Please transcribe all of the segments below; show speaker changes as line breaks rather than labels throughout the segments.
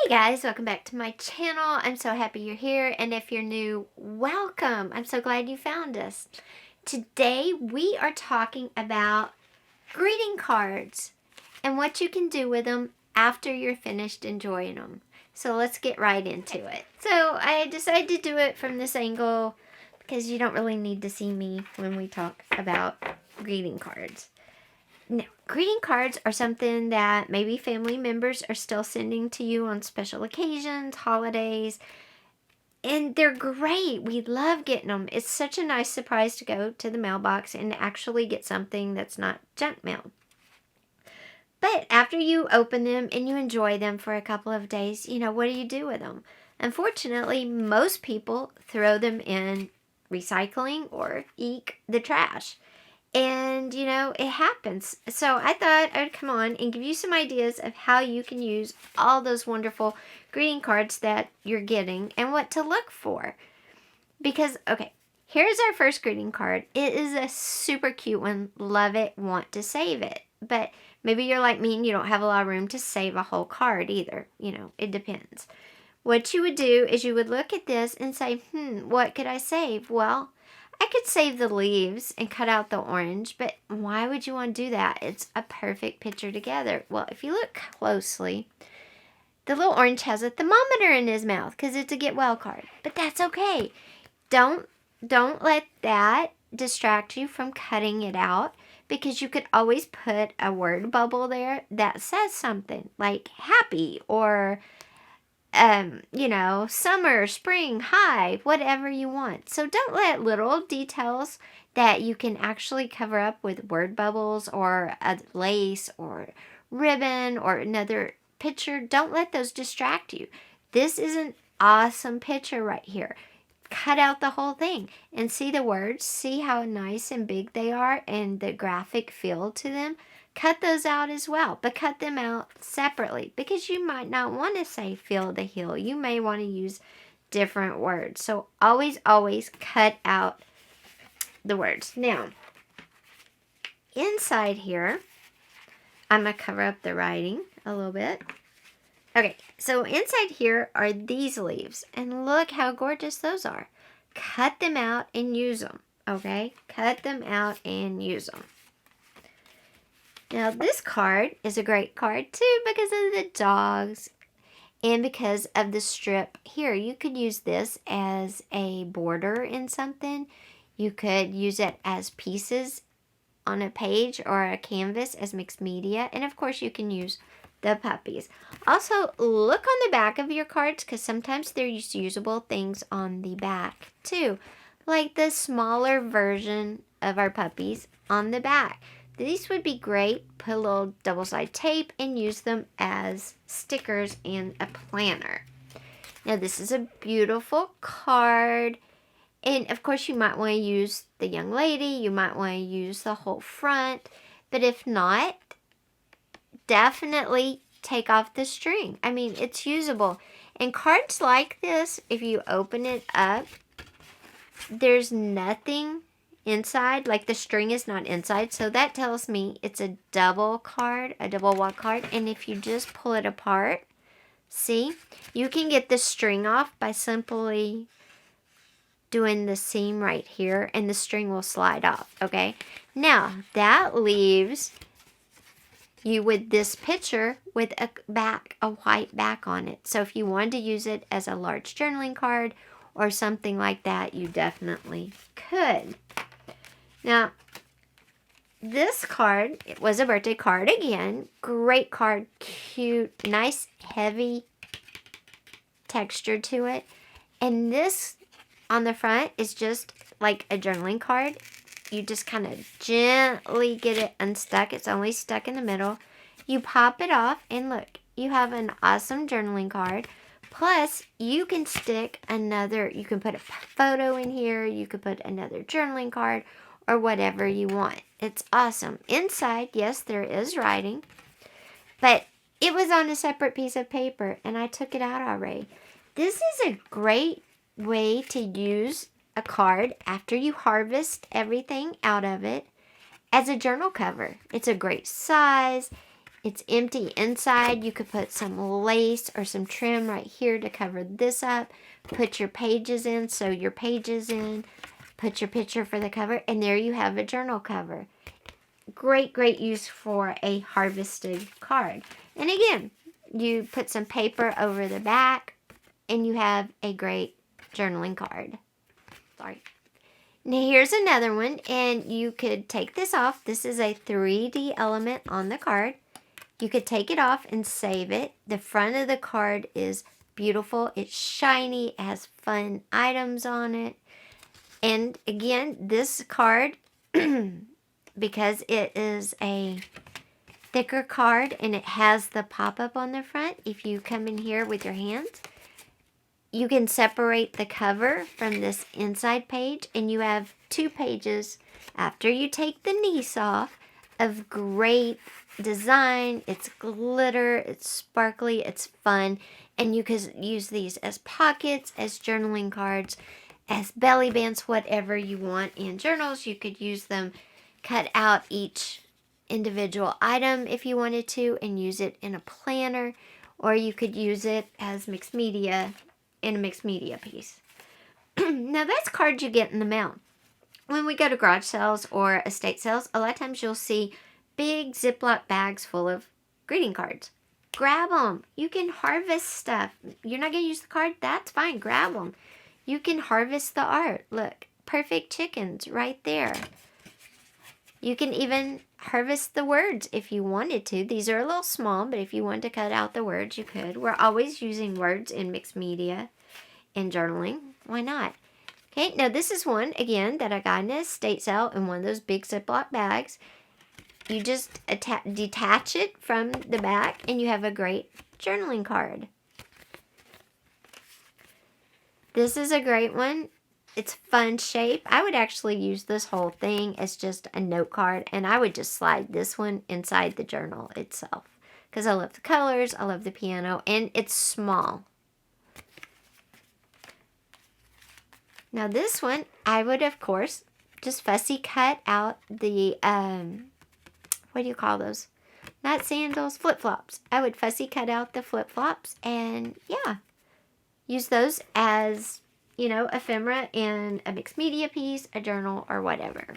Hey guys, welcome back to my channel. I'm so happy you're here, and if you're new, welcome. I'm so glad you found us. Today we are talking about greeting cards and what you can do with them after you're finished enjoying them. So let's get right into it. So I decided to do it from this angle because you don't really need to see me when we talk about greeting cards. Now, greeting cards are something that maybe family members are still sending to you on special occasions, holidays, and they're great. We love getting them. It's such a nice surprise to go to the mailbox and actually get something that's not junk mail. But after you open them and you enjoy them for a couple of days, what do you do with them? Unfortunately, most people throw them in recycling or the trash. And, it happens. So I thought I'd come on and give you some ideas of how you can use all those wonderful greeting cards that you're getting and what to look for. Because, okay, here's our first greeting card. It is a super cute one. Love it. Want to save it. But maybe you're like me and you don't have a lot of room to save a whole card either. It depends. What you would do is you would look at this and say, what could I save? Well, I could save the leaves and cut out the orange, but why would you want to do that? It's a perfect picture together. Well, if you look closely, the little orange has a thermometer in his mouth because it's a get well card. But that's okay. Don't let that distract you from cutting it out, because you could always put a word bubble there that says something like happy or summer, spring, high, whatever you want. So don't let little details that you can actually cover up with word bubbles or a lace or ribbon or another picture, don't let those distract you. This is an awesome picture right here. Cut out the whole thing and see the words, see how nice and big they are and the graphic feel to them. Cut those out as well, but cut them out separately because you might not want to say feel the heel. You may want to use different words. So always cut out the words. Now, inside here, I'm going to cover up the writing a little bit. Okay, so inside here are these leaves, and look how gorgeous those are. Cut them out and use them, okay? Cut them out and use them. Now, this card is a great card, too, because of the dogs and because of the strip here. You could use this as a border in something. You could use it as pieces on a page or a canvas as mixed media. And, of course, you can use the puppies. Also, look on the back of your cards because sometimes there's usable things on the back, too. Like the smaller version of our puppies on the back. These would be great. Put a little double-sided tape and use them as stickers in a planner. Now, this is a beautiful card. And, of course, you might want to use the young lady. You might want to use the whole front. But if not, definitely take off the string. I mean, it's usable. And cards like this, if you open it up, there's nothing inside, like the string is not inside, so that tells me it's a double card, a double wad card. And if you just pull it apart, see, you can get the string off by simply doing the seam right here, and the string will slide off. Okay, now that leaves you with this picture with a white back on it. So if you wanted to use it as a large journaling card or something like that, you definitely could. Now, this card, it was a birthday card again. Great card, cute, nice, heavy texture to it. And this on the front is just like a journaling card. You just kind of gently get it unstuck. It's only stuck in the middle. You pop it off and look, you have an awesome journaling card. Plus, you can stick you can put a photo in here. You could put another journaling card or whatever you want. It's awesome. Inside, yes, there is writing, but it was on a separate piece of paper, and I took it out already. This is a great way to use a card after you harvest everything out of it as a journal cover. It's a great size. It's empty inside. You could put some lace or some trim right here to cover this up. Put your pages in, sew your pages in. Put your picture for the cover, and there you have a journal cover. Great use for a harvested card. And again, you put some paper over the back, and you have a great journaling card. Sorry. Now here's another one, and you could take this off. This is a 3D element on the card. You could take it off and save it. The front of the card is beautiful. It's shiny. It has fun items on it. And again, this card, because it is a thicker card and it has the pop-up on the front, if you come in here with your hands, you can separate the cover from this inside page, and you have 2 pages after you take the niece off of great design. It's glitter, it's sparkly, it's fun, and you can use these as pockets, as journaling cards, as belly bands, whatever you want in journals. You could use them, cut out each individual item if you wanted to, and use it in a planner, or you could use it as mixed media in a mixed media piece. Now that's cards you get in the mail. When we go to garage sales or estate sales, a lot of times you'll see big Ziploc bags full of greeting cards. Grab them. You can harvest stuff. You're not going to use the card? That's fine. Grab them. You can harvest the art. Look, perfect chickens right there. You can even harvest the words if you wanted to. These are a little small, but if you wanted to cut out the words, you could. We're always using words in mixed media and journaling. Why not? Okay, now this is one, again, that I got in an estate sale in one of those big Ziploc bags. You just detach it from the back, and you have a great journaling card. This is a great one. It's fun shape. I would actually use this whole thing as just a note card, and I would just slide this one inside the journal itself because I love the colors, I love the piano, and it's small. Now this one, I would, of course, just fussy cut out the, what do you call those? Not sandals, flip-flops. I would fussy cut out the flip-flops and, yeah, use those as, you know, ephemera in a mixed media piece, a journal, or whatever.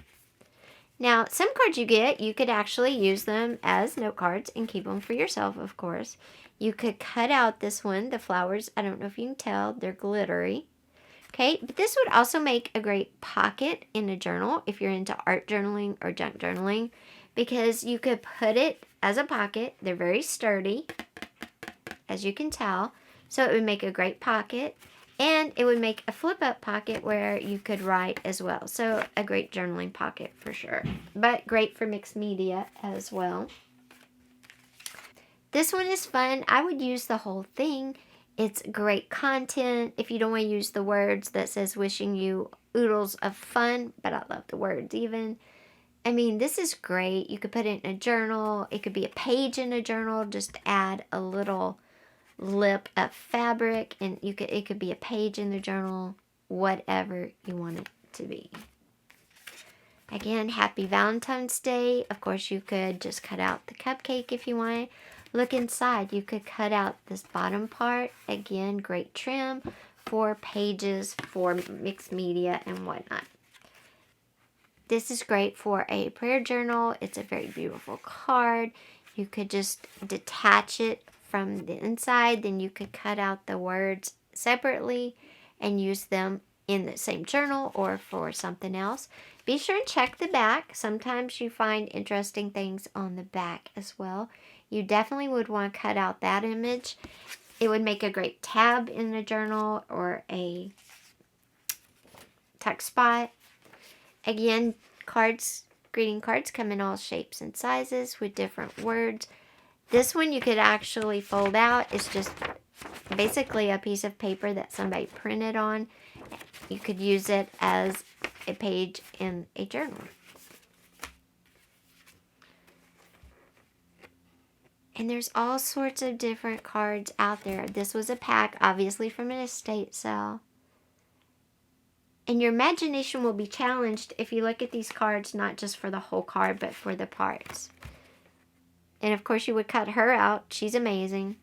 Now, some cards you get, you could actually use them as note cards and keep them for yourself, of course. You could cut out this one, the flowers. I don't know if you can tell, they're glittery. Okay, but this would also make a great pocket in a journal if you're into art journaling or junk journaling, because you could put it as a pocket. They're very sturdy, as you can tell, so it would make a great pocket, and it would make a flip-up pocket where you could write as well. So a great journaling pocket for sure, but great for mixed media as well. This one is fun. I would use the whole thing. It's great content. If you don't want to use the words that says wishing you oodles of fun, but I love the words even. I mean, this is great. You could put it in a journal. It could be a page in a journal. Just add a little lip of fabric, and it could be a page in the journal, whatever you want it to be. Again, happy Valentine's Day. Of course, you could just cut out the cupcake if you want. Look inside. You could cut out this bottom part. Again, great trim for pages, for mixed media and whatnot. This is great for a prayer journal. It's a very beautiful card. You could just detach it from the inside. Then you could cut out the words separately and use them in the same journal or for something else. Be sure and check the back. Sometimes you find interesting things on the back as well. You definitely would want to cut out that image. It would make a great tab in a journal or a tuck spot. Again, greeting cards come in all shapes and sizes with different words. This one you could actually fold out. It's just basically a piece of paper that somebody printed on. You could use it as a page in a journal. And there's all sorts of different cards out there. This was a pack, obviously from an estate sale. And your imagination will be challenged if you look at these cards, not just for the whole card, but for the parts. And of course you would cut her out. She's amazing.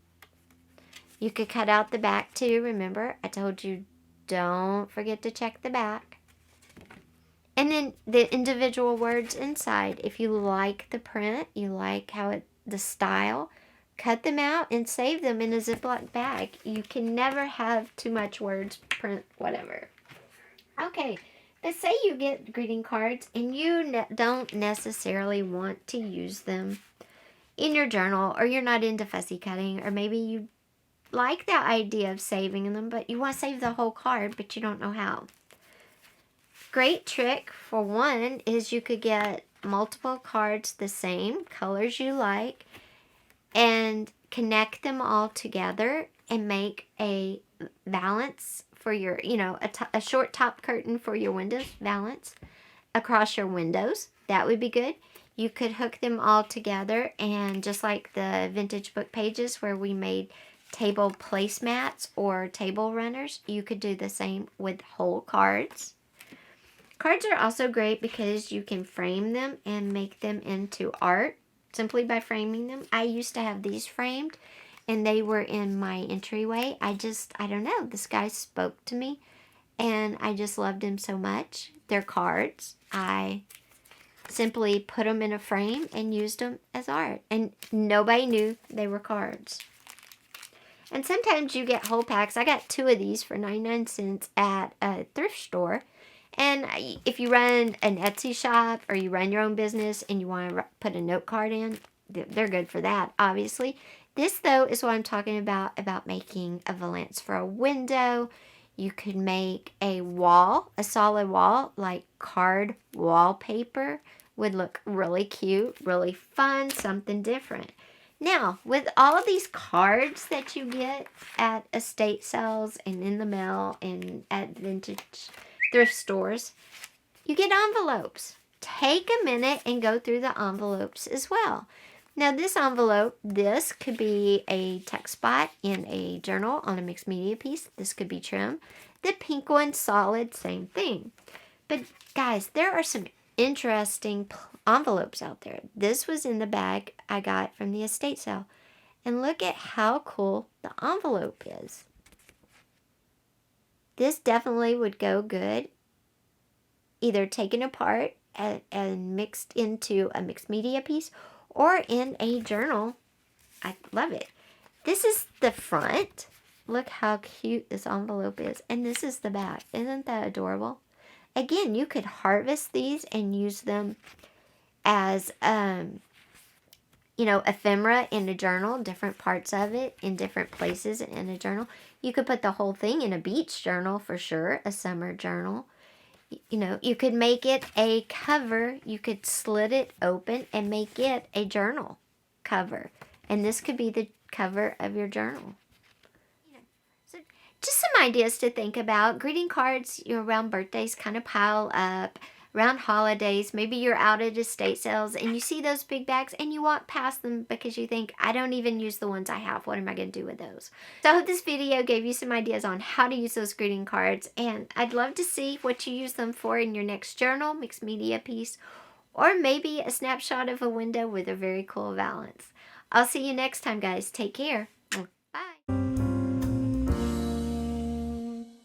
You could cut out the back too. Remember, I told you don't forget to check the back. And then the individual words inside. If you like the print, you like the style, cut them out and save them in a Ziploc bag. You can never have too much words, print, whatever. Okay, but say you get greeting cards and you don't necessarily want to use them in your journal, or you're not into fussy cutting, or maybe you like the idea of saving them, but you want to save the whole card, but you don't know how. Great trick for one is you could get multiple cards the same colors you like and connect them all together and make a valance for your, a short top curtain for your windows, valance across your windows. That would be good. You could hook them all together, and just like the vintage book pages where we made table placemats or table runners, you could do the same with whole cards. Cards are also great because you can frame them and make them into art simply by framing them. I used to have these framed, and they were in my entryway. I don't know, this guy spoke to me, and I just loved him so much. They're cards. I simply put them in a frame and used them as art, and nobody knew they were cards. And sometimes you get whole packs. I got 2 of these for 99 cents at a thrift store. And if you run an Etsy shop or you run your own business and you want to put a note card in, they're good for that, obviously. This, though, is what I'm talking about making a valance for a window. You could make a wall, a solid wall, like card wallpaper. Would look really cute, really fun, something different. Now, with all of these cards that you get at estate sales and in the mail and at vintage thrift stores, you get envelopes. Take a minute and go through the envelopes as well. Now this envelope, this could be a text spot in a journal on a mixed media piece. This could be trim. The pink one, solid, same thing. But guys, there are some interesting envelopes out there. This was in the bag I got from the estate sale. And look at how cool the envelope is. This definitely would go good either taken apart and mixed into a mixed media piece or in a journal. I love it. This is the front. Look how cute this envelope is. And this is the back. Isn't that adorable? Again, you could harvest these and use them as, ephemera in a journal, different parts of it in different places in a journal. You could put the whole thing in a beach journal for sure, a summer journal. You could make it a cover. You could slit it open and make it a journal cover. And this could be the cover of your journal. So just some ideas to think about. Greeting cards around birthdays kind of pile up. Around holidays, maybe you're out at estate sales and you see those big bags and you walk past them because you think, I don't even use the ones I have. What am I going to do with those? So I hope this video gave you some ideas on how to use those greeting cards, and I'd love to see what you use them for in your next journal, mixed media piece, or maybe a snapshot of a window with a very cool valance. I'll see you next time, guys. Take care.